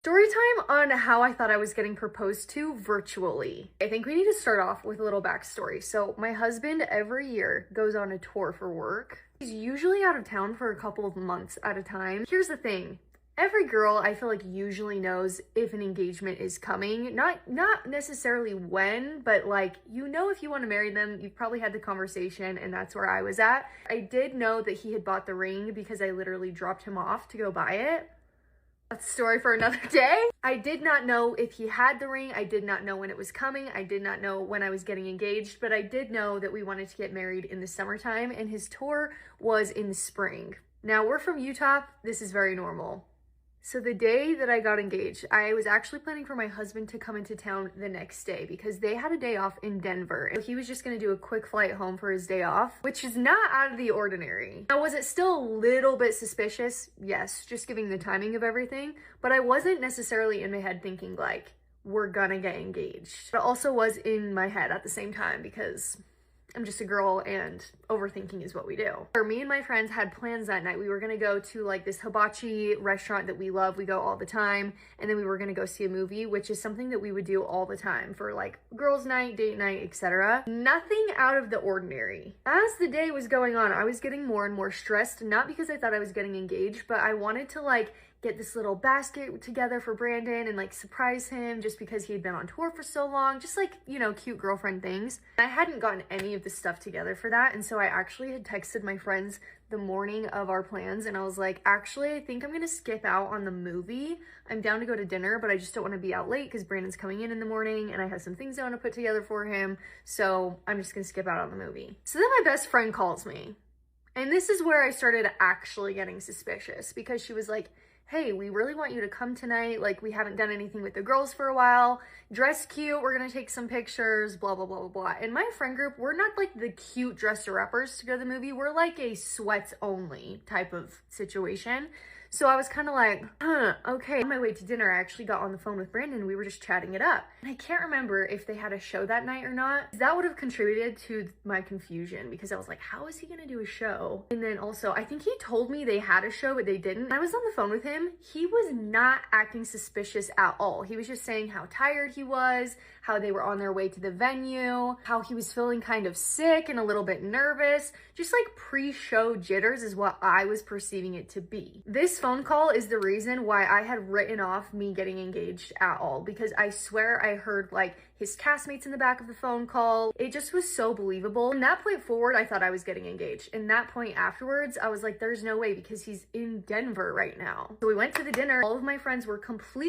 Story time on how I thought I was getting proposed to virtually. I think we need to start off with a little backstory. So my husband every year goes on a tour for work. He's usually out of town for a couple of months at a time. Here's the thing. Every girl I feel like usually knows if an engagement is coming. Not necessarily when, but like, you know, if you want to marry them, you've probably had the conversation, and that's where I was at. I did know that he had bought the ring because I literally dropped him off to go buy it. That's a story for another day. I did not know if he had the ring. I did not know when it was coming. I did not know when I was getting engaged, but I did know that we wanted to get married in the summertime, and his tour was in the spring. Now, we're from Utah. This is very normal. So the day that I got engaged, I was actually planning for my husband to come into town the next day because they had a day off in Denver. And he was just gonna do a quick flight home for his day off, which is not out of the ordinary. Now, was it still a little bit suspicious? Yes, just giving the timing of everything, but I wasn't necessarily in my head thinking like, we're gonna get engaged. But it also was in my head at the same time because I'm just a girl and overthinking is what we do. For me and my friends had plans that night. We were gonna go to like this hibachi restaurant that we love. We go all the time. And then we were gonna go see a movie, which is something that we would do all the time for like girls' night, date night, etc. Nothing out of the ordinary. As the day was going on, I was getting more and more stressed, not because I thought I was getting engaged, but I wanted to like get this little basket together for Brandon and like surprise him just because he had been on tour for so long, just like, you know, cute girlfriend things. I hadn't gotten any of the stuff together for that, and so I actually had texted my friends the morning of our plans, and I was like, actually, I think I'm gonna skip out on the movie. I'm down to go to dinner, but I just don't want to be out late because Brandon's coming in the morning and I have some things I want to put together for him, so I'm just gonna skip out on the movie. So then my best friend calls me, and this is where I started actually getting suspicious because she was like, hey, we really want you to come tonight. Like, we haven't done anything with the girls for a while. Dress cute. We're going to take some pictures, blah, blah, blah, blah, blah. In my friend group, we're not like the cute dresser-uppers to go to the movie. We're like a sweats only type of situation. So I was kind of like, okay. On my way to dinner, I actually got on the phone with Brandon. We were just chatting it up. And I can't remember if they had a show that night or not. That would have contributed to my confusion because I was like, how is he going to do a show? And then also, I think he told me they had a show, but they didn't. I was on the phone with him. He was not acting suspicious at all. He was just saying how tired he was, how they were on their way to the venue, how he was feeling kind of sick and a little bit nervous. Just like pre-show jitters is what I was perceiving it to be. This phone call is the reason why I had written off me getting engaged at all, because I swear I heard like his castmates in the back of the phone call. It just was so believable. From that point forward, I thought I was getting engaged. And that point afterwards, I was like, there's no way because he's in Denver right now. So we went to the dinner. All of my friends were completely